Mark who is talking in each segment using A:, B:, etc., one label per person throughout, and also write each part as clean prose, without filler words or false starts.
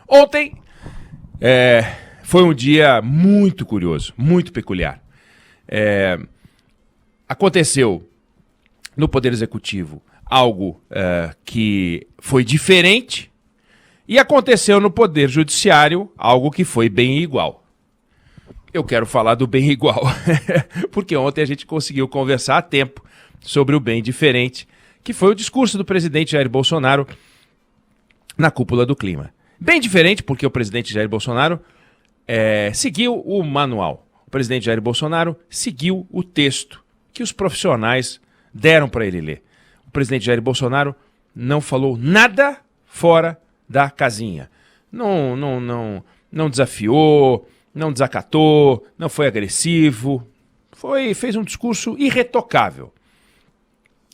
A: Ontem foi um dia muito curioso, muito peculiar. Aconteceu no Poder Executivo algo que foi diferente e aconteceu no Poder Judiciário algo que foi bem igual. Eu quero falar do bem igual, porque ontem a gente conseguiu conversar a tempo sobre o bem diferente, que foi o discurso do presidente Jair Bolsonaro na cúpula do clima. Bem diferente porque o presidente Jair Bolsonaro seguiu o manual. O presidente Jair Bolsonaro seguiu o texto que os profissionais deram para ele ler. O presidente Jair Bolsonaro não falou nada fora da casinha. Não desafiou, não desacatou, não foi agressivo. Fez um discurso irretocável.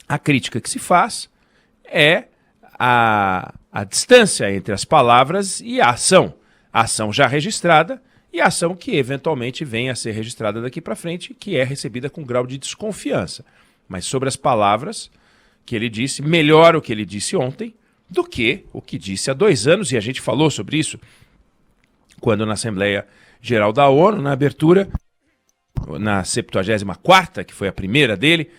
A: A crítica que se faz é a distância entre as palavras e a ação. A ação já registrada e a ação que eventualmente venha a ser registrada daqui para frente, que é recebida com grau de desconfiança. Mas sobre as palavras que ele disse, melhor o que ele disse ontem do que o que disse há 2 anos, e a gente falou sobre isso quando na Assembleia Geral da ONU, na abertura, na 74ª, que foi a primeira dele,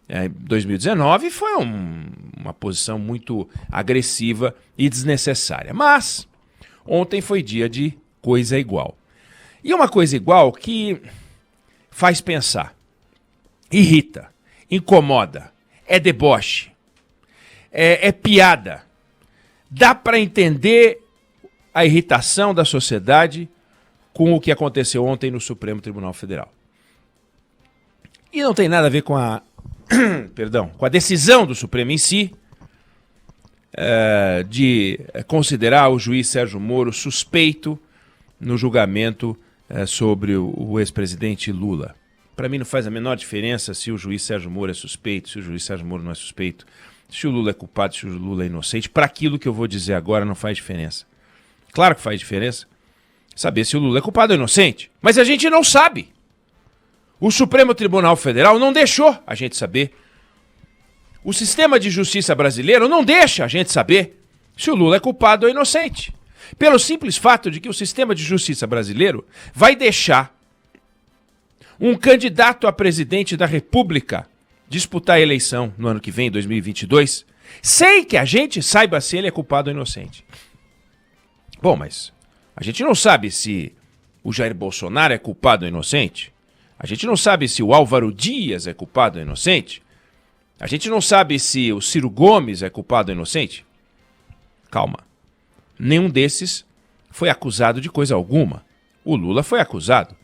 A: em 2019, foi uma posição muito agressiva e desnecessária. Mas ontem foi dia de coisa igual. E uma coisa igual que faz pensar, irrita, incomoda, é deboche, é piada. Dá para entender a irritação da sociedade com o que aconteceu ontem no Supremo Tribunal Federal. E não tem nada a ver com a decisão do Supremo em si, de considerar o juiz Sérgio Moro suspeito no julgamento sobre o ex-presidente Lula. Para mim não faz a menor diferença se o juiz Sérgio Moro é suspeito, se o juiz Sérgio Moro não é suspeito, se o Lula é culpado, se o Lula é inocente. Para aquilo que eu vou dizer agora não faz diferença. Claro que faz diferença saber se o Lula é culpado ou inocente, mas a gente não sabe. O Supremo Tribunal Federal não deixou a gente saber. O sistema de justiça brasileiro não deixa a gente saber se o Lula é culpado ou inocente. Pelo simples fato de que o sistema de justiça brasileiro vai deixar um candidato a presidente da República disputar a eleição no ano que vem, 2022, sem que a gente saiba se ele é culpado ou inocente. Bom, mas a gente não sabe se o Jair Bolsonaro é culpado ou inocente. A gente não sabe se o Álvaro Dias é culpado ou inocente. A gente não sabe se o Ciro Gomes é culpado ou inocente. Calma. Nenhum desses foi acusado de coisa alguma. O Lula foi acusado.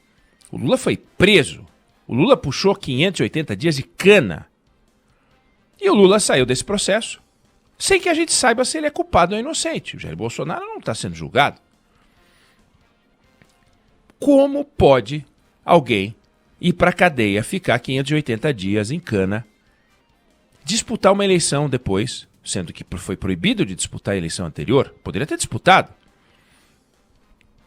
A: O Lula foi preso. O Lula puxou 580 dias de cana. E o Lula saiu desse processo sem que a gente saiba se ele é culpado ou inocente. O Jair Bolsonaro não está sendo julgado. Como pode alguém ir para a cadeia, ficar 580 dias em cana, disputar uma eleição depois, sendo que foi proibido de disputar a eleição anterior? Poderia ter disputado.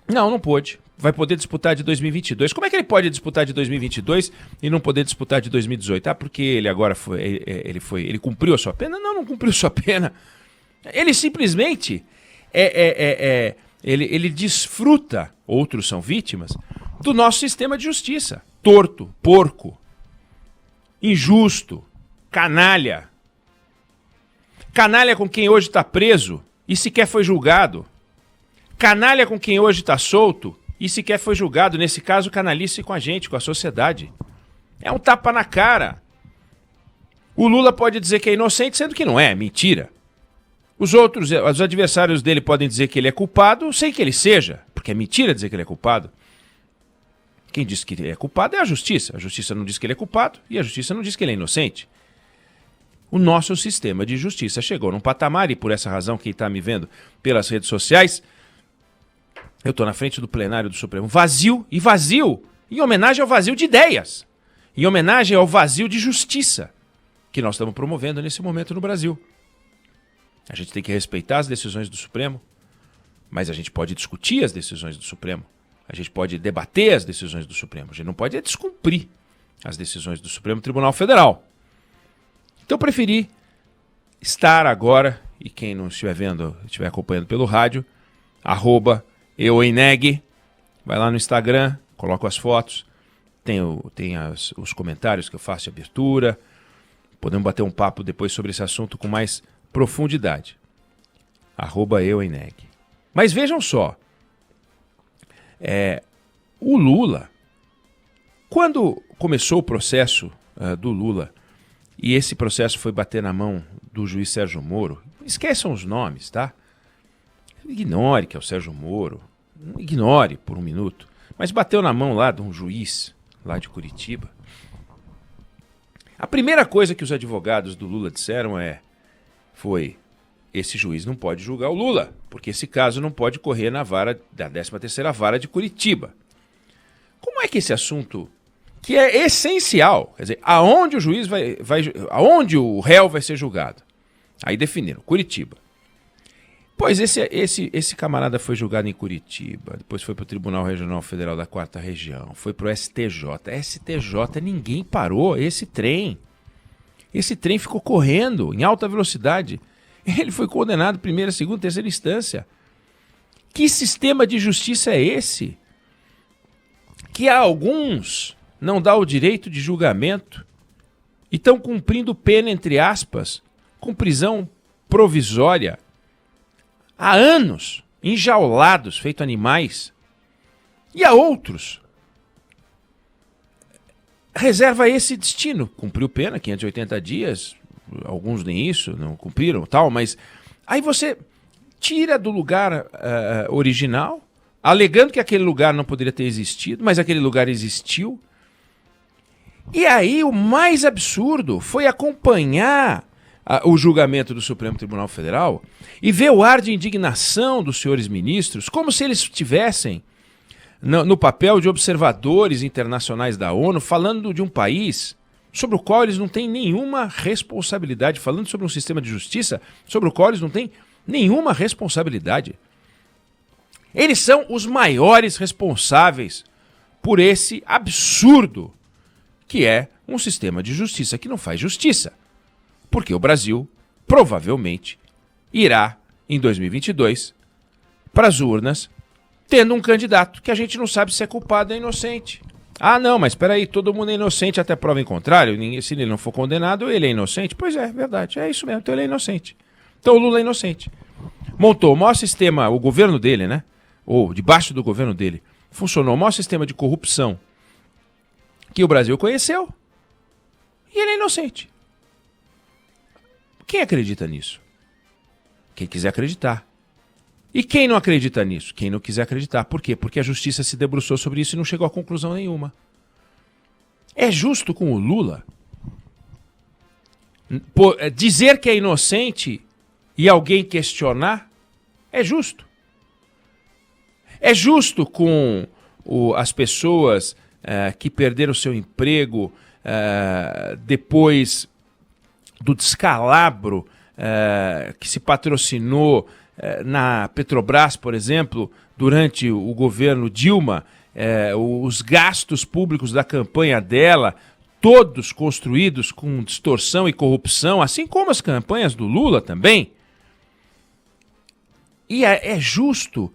A: Não pôde. Vai poder disputar de 2022. Como é que ele pode disputar de 2022 e não poder disputar de 2018? Porque ele agora ele cumpriu a sua pena? Não cumpriu a sua pena. Ele simplesmente ele desfruta, outros são vítimas, do nosso sistema de justiça. Torto, porco, injusto, canalha. Canalha com quem hoje está preso e sequer foi julgado. Canalha com quem hoje está solto e sequer foi julgado. Nesse caso, canalice com a gente, com a sociedade. É um tapa na cara. O Lula pode dizer que é inocente, sendo que não é, mentira. Os adversários dele podem dizer que ele é culpado, sem que ele seja, porque é mentira dizer que ele é culpado. Quem diz que ele é culpado é a justiça. A justiça não diz que ele é culpado e a justiça não diz que ele é inocente. O nosso sistema de justiça chegou num patamar, e por essa razão, quem está me vendo pelas redes sociais, eu estou na frente do plenário do Supremo, vazio, em homenagem ao vazio de ideias, em homenagem ao vazio de justiça que nós estamos promovendo nesse momento no Brasil. A gente tem que respeitar as decisões do Supremo, mas a gente pode discutir as decisões do Supremo, a gente pode debater as decisões do Supremo, a gente não pode descumprir as decisões do Supremo Tribunal Federal. Então eu preferi estar agora, e quem não estiver vendo, estiver acompanhando pelo rádio, @eueneg. Vai lá no Instagram, coloco as fotos, tem os comentários que eu faço de abertura. Podemos bater um papo depois sobre esse assunto com mais profundidade. @eueneg. Mas vejam só, o Lula, quando começou o processo do Lula, e esse processo foi bater na mão do juiz Sérgio Moro, esqueçam os nomes, tá? Ignore que é o Sérgio Moro, ignore por um minuto, mas bateu na mão lá de um juiz lá de Curitiba. A primeira coisa que os advogados do Lula disseram foi: esse juiz não pode julgar o Lula, porque esse caso não pode correr na vara da 13ª Vara de Curitiba. Como é que esse assunto, que é essencial, quer dizer, aonde o juiz aonde o réu vai ser julgado? Aí definiram, Curitiba. Pois esse camarada foi julgado em Curitiba, depois foi para o Tribunal Regional Federal da 4ª Região, foi para o STJ. STJ, ninguém parou esse trem. Esse trem ficou correndo em alta velocidade. Ele foi condenado primeira, segunda, terceira instância. Que sistema de justiça é esse? Que a alguns não dá o direito de julgamento e estão cumprindo pena, entre aspas, com prisão provisória há anos, enjaulados, feito animais, e a outros reserva esse destino. Cumpriu pena, 580 dias, alguns nem isso, não cumpriram, tal, mas aí você tira do lugar original, alegando que aquele lugar não poderia ter existido, mas aquele lugar existiu. E aí o mais absurdo foi acompanhar o julgamento do Supremo Tribunal Federal e ver o ar de indignação dos senhores ministros, como se eles estivessem no papel de observadores internacionais da ONU, falando de um país sobre o qual eles não têm nenhuma responsabilidade, falando sobre um sistema de justiça sobre o qual eles não têm nenhuma responsabilidade. Eles são os maiores responsáveis por esse absurdo que é um sistema de justiça que não faz justiça. Porque o Brasil provavelmente irá, em 2022, para as urnas, tendo um candidato que a gente não sabe se é culpado ou inocente. Ah, não, mas espera aí, todo mundo é inocente até prova em contrário. Se ele não for condenado, ele é inocente. Pois é, verdade, é isso mesmo, então ele é inocente. Então o Lula é inocente. Montou o maior sistema, o governo dele, né? Ou debaixo do governo dele, funcionou o maior sistema de corrupção que o Brasil conheceu e ele é inocente. Quem acredita nisso? Quem quiser acreditar. E quem não acredita nisso? Quem não quiser acreditar. Por quê? Porque a justiça se debruçou sobre isso e não chegou a conclusão nenhuma. É justo com o Lula dizer que é inocente e alguém questionar? É justo. É justo com as pessoas que perderam seu emprego depois do descalabro que se patrocinou na Petrobras, por exemplo, durante o governo Dilma, os gastos públicos da campanha dela, todos construídos com distorção e corrupção, assim como as campanhas do Lula também. E é justo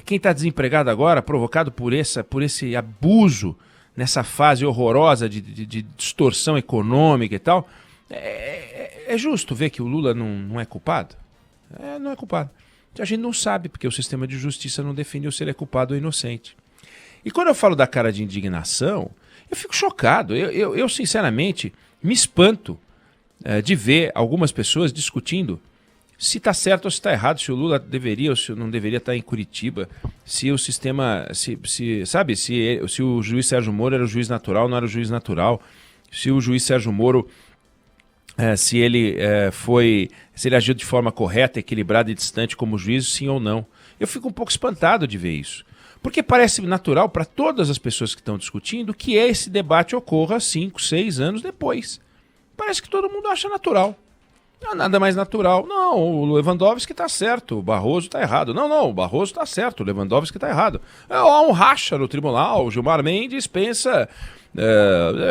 A: quem está desempregado agora, provocado por esse abuso, nessa fase horrorosa de distorção econômica e tal, é justo ver que o Lula não é culpado? Não é culpado. A gente não sabe, porque o sistema de justiça não definiu se ele é culpado ou inocente. E quando eu falo da cara de indignação, eu fico chocado. Eu sinceramente, me espanto de ver algumas pessoas discutindo se está certo ou se está errado, se o Lula deveria ou se não deveria estar em Curitiba, se o sistema, se o juiz Sérgio Moro era o juiz natural ou não era o juiz natural, se o juiz Sérgio Moro, se ele agiu de forma correta, equilibrada e distante como juiz, sim ou não. Eu fico um pouco espantado de ver isso, porque parece natural para todas as pessoas que estão discutindo que esse debate ocorra 5, 6 anos depois. Parece que todo mundo acha natural. Não, nada mais natural. Não, o Lewandowski está certo, o Barroso está errado. Não, o Barroso está certo, o Lewandowski está errado. Há um racha no tribunal, o Gilmar Mendes pensa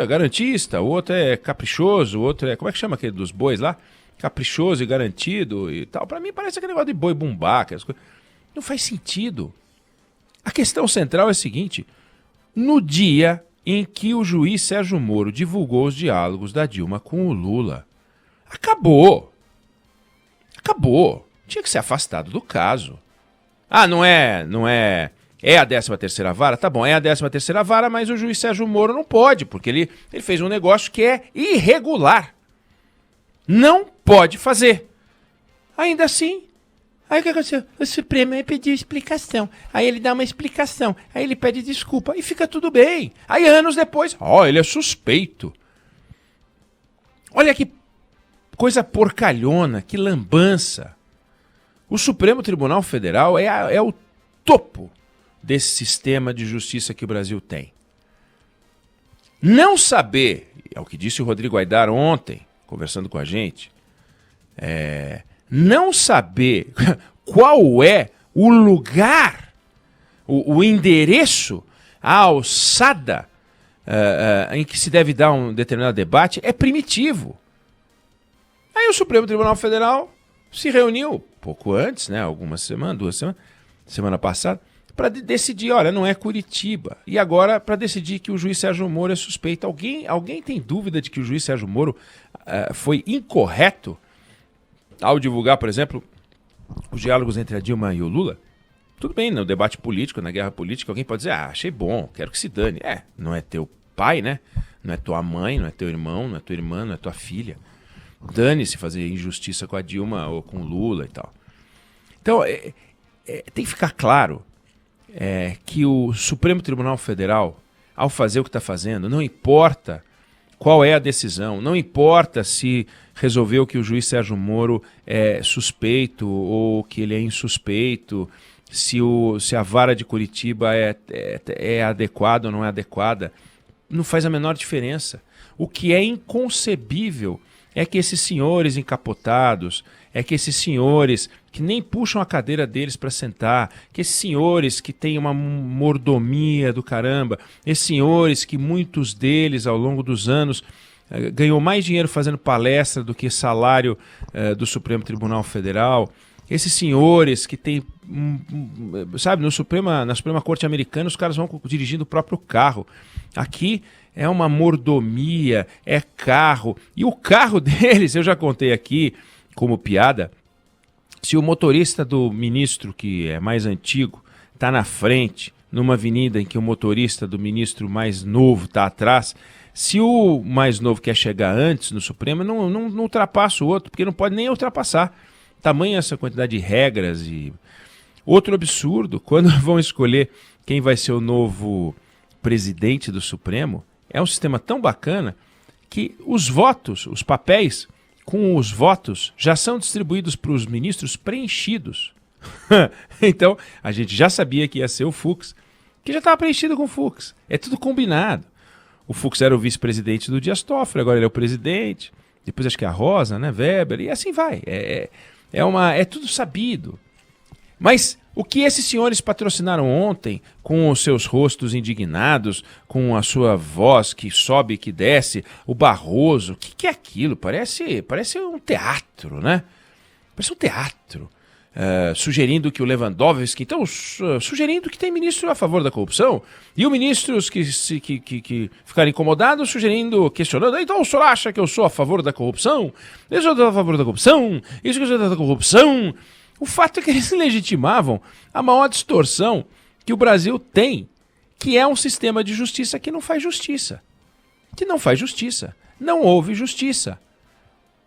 A: garantista, o outro é caprichoso, o outro é... Como é que chama aquele dos bois lá? Caprichoso e garantido e tal. Para mim parece aquele negócio de boi bumbá, aquelas coisas. Não faz sentido. A questão central é a seguinte: no dia em que o juiz Sérgio Moro divulgou os diálogos da Dilma com o Lula, acabou. Acabou. Tinha que ser afastado do caso. Ah, não é... É a 13ª vara? Tá bom, é a 13ª vara, mas o juiz Sérgio Moro não pode, porque ele fez um negócio que é irregular. Não pode fazer. Ainda assim, aí o que aconteceu? O Supremo pediu explicação. Aí ele dá uma explicação. Aí ele pede desculpa e fica tudo bem. Aí anos depois, ele é suspeito. Olha que coisa porcalhona, que lambança. O Supremo Tribunal Federal é o topo desse sistema de justiça que o Brasil tem. Não saber, é o que disse o Rodrigo Aidar ontem, conversando com a gente, não saber qual é o lugar, o endereço, a alçada em que se deve dar um determinado debate é primitivo. Aí o Supremo Tribunal Federal se reuniu pouco antes, né, algumas semanas, 2 semanas, semana passada, para decidir, olha, não é Curitiba. E agora, para decidir que o juiz Sérgio Moro é suspeito. Alguém tem dúvida de que o juiz Sérgio Moro foi incorreto ao divulgar, por exemplo, os diálogos entre a Dilma e o Lula? Tudo bem, no debate político, na guerra política, alguém pode dizer, achei bom, quero que se dane. Não é teu pai, né? Não é tua mãe, não é teu irmão, não é tua irmã, não é tua filha. Dane-se fazer injustiça com a Dilma ou com o Lula e tal. Então, tem que ficar claro que o Supremo Tribunal Federal, ao fazer o que está fazendo, não importa qual é a decisão, não importa se resolveu que o juiz Sérgio Moro é suspeito ou que ele é insuspeito, se a vara de Curitiba é adequada ou não é adequada, não faz a menor diferença. O que é inconcebível é que esses senhores encapotados, que esses senhores que nem puxam a cadeira deles para sentar, que esses senhores que têm uma mordomia do caramba, esses senhores que muitos deles ao longo dos anos ganhou mais dinheiro fazendo palestra do que salário do Supremo Tribunal Federal, esses senhores que têm, sabe, na Suprema Corte Americana os caras vão dirigindo o próprio carro. Aqui é uma mordomia, é carro, e o carro deles, eu já contei aqui como piada, se o motorista do ministro, que é mais antigo, está na frente, numa avenida em que o motorista do ministro mais novo está atrás, se o mais novo quer chegar antes no Supremo, não ultrapassa o outro, porque não pode nem ultrapassar. Tamanha essa quantidade de regras. E outro absurdo, quando vão escolher quem vai ser o novo presidente do Supremo, é um sistema tão bacana que os votos, os papéis com os votos já são distribuídos para os ministros preenchidos. Então, a gente já sabia que ia ser o Fux, que já estava preenchido com o Fux. É tudo combinado. O Fux era o vice-presidente do Dias Toffoli, agora ele é o presidente. Depois acho que é a Rosa, né, Weber, e assim vai. É tudo sabido. Mas o que esses senhores patrocinaram ontem, com os seus rostos indignados, com a sua voz que sobe e que desce, o Barroso, o que é aquilo? Parece um teatro, né? Parece um teatro. Sugerindo que o Lewandowski... Então, sugerindo que tem ministro a favor da corrupção, e os ministros que ficaram incomodados, questionando, então o senhor acha que eu sou a favor da corrupção? Eu sou a favor da corrupção? Isso que eu sou da corrupção? O fato é que eles legitimavam a maior distorção que o Brasil tem, que é um sistema de justiça que não faz justiça. Que não faz justiça. Não houve justiça.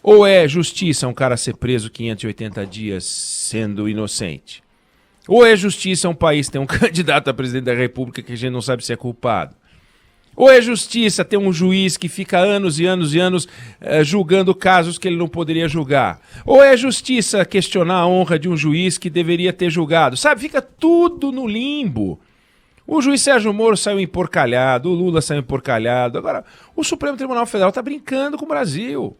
A: Ou é justiça um cara ser preso 580 dias sendo inocente? Ou é justiça um país ter um candidato a presidente da República que a gente não sabe se é culpado? Ou é justiça ter um juiz que fica anos e anos e anos julgando casos que ele não poderia julgar? Ou é justiça questionar a honra de um juiz que deveria ter julgado? Sabe, fica tudo no limbo. O juiz Sérgio Moro saiu emporcalhado, o Lula saiu emporcalhado. Agora, o Supremo Tribunal Federal está brincando com o Brasil.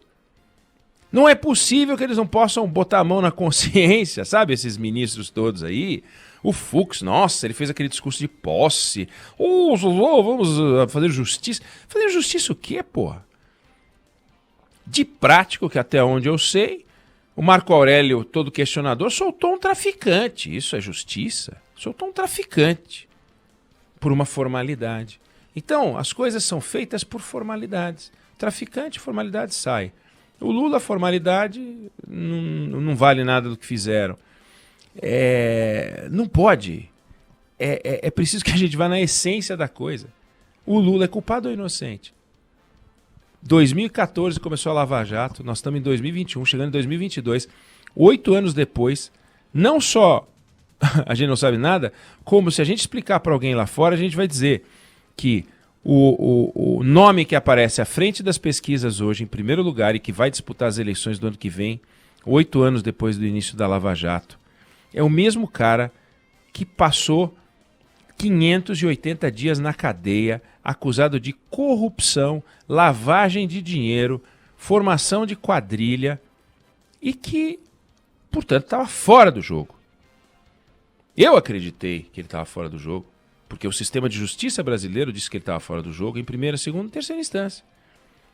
A: Não é possível que eles não possam botar a mão na consciência, sabe, esses ministros todos aí. O Fux, nossa, ele fez aquele discurso de posse. Vamos fazer justiça. Fazer justiça o quê, porra? De prático, que até onde eu sei, O Marco Aurélio, todo questionador, soltou um traficante. Isso é justiça? Soltou um traficante por uma formalidade. Então, as coisas são feitas por formalidades. Traficante, formalidade sai. O Lula, formalidade, não vale nada do que fizeram. Não pode. É preciso que a gente vá na essência da coisa. O Lula é culpado ou inocente? 2014 começou a Lava Jato, nós estamos em 2021, chegando em 2022. 8 anos depois, não só a gente não sabe nada, como se a gente explicar para alguém lá fora, a gente vai dizer que o nome que aparece à frente das pesquisas hoje, em primeiro lugar, e que vai disputar as eleições do ano que vem, 8 anos depois do início da Lava Jato, é o mesmo cara que passou 580 dias na cadeia, acusado de corrupção, lavagem de dinheiro, formação de quadrilha e que, portanto, estava fora do jogo. Eu acreditei que ele estava fora do jogo, porque o sistema de justiça brasileiro disse que ele estava fora do jogo em primeira, segunda e terceira instância.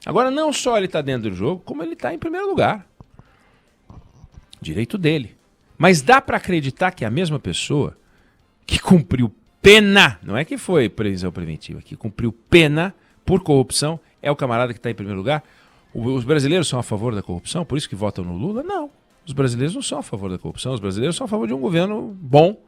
A: Agora, não só ele está dentro do jogo, como ele está em primeiro lugar. Direito dele. Mas dá para acreditar que a mesma pessoa que cumpriu pena, não é que foi prisão preventiva, que cumpriu pena por corrupção, é o camarada que está em primeiro lugar? Os brasileiros são a favor da corrupção, por isso que votam no Lula? Não. Os brasileiros não são a favor da corrupção, os brasileiros são a favor de um governo bom.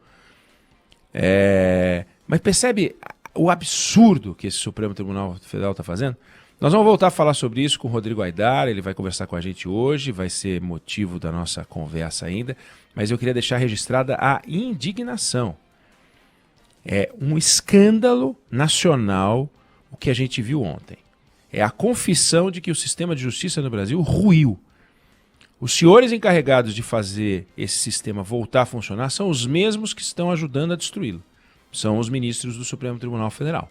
A: Mas percebe o absurdo que esse Supremo Tribunal Federal está fazendo? Nós vamos voltar a falar sobre isso com o Rodrigo Aidar, ele vai conversar com a gente hoje, vai ser motivo da nossa conversa ainda, mas eu queria deixar registrada a indignação. É um escândalo nacional o que a gente viu ontem. É a confissão de que o sistema de justiça no Brasil ruiu. Os senhores encarregados de fazer esse sistema voltar a funcionar são os mesmos que estão ajudando a destruí-lo. São os ministros do Supremo Tribunal Federal.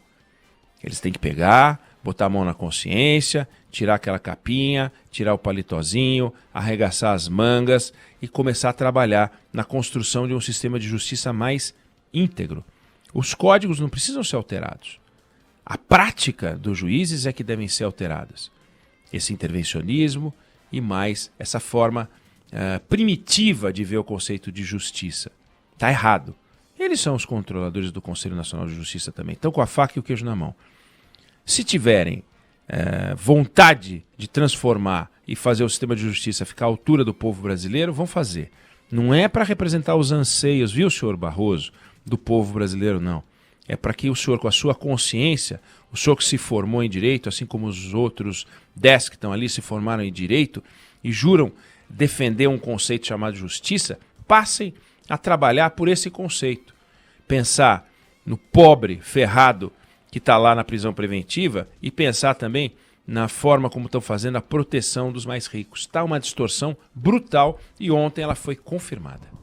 A: Eles têm que pegar, botar a mão na consciência, tirar aquela capinha, tirar o palitozinho, arregaçar as mangas e começar a trabalhar na construção de um sistema de justiça mais íntegro. Os códigos não precisam ser alterados. A prática dos juízes é que devem ser alteradas. Esse intervencionismo e mais essa forma primitiva de ver o conceito de justiça. Está errado. Eles são os controladores do Conselho Nacional de Justiça também. Estão com a faca e o queijo na mão. Se tiverem vontade de transformar e fazer o sistema de justiça ficar à altura do povo brasileiro, vão fazer. Não é para representar os anseios, viu, senhor Barroso, do povo brasileiro, não. É para que o senhor, com a sua consciência, o senhor que se formou em direito, assim como os outros 10 que estão ali se formaram em direito e juram defender um conceito chamado justiça, passem a trabalhar por esse conceito. Pensar no pobre ferrado que está lá na prisão preventiva e pensar também na forma como estão fazendo a proteção dos mais ricos. Está uma distorção brutal e ontem ela foi confirmada.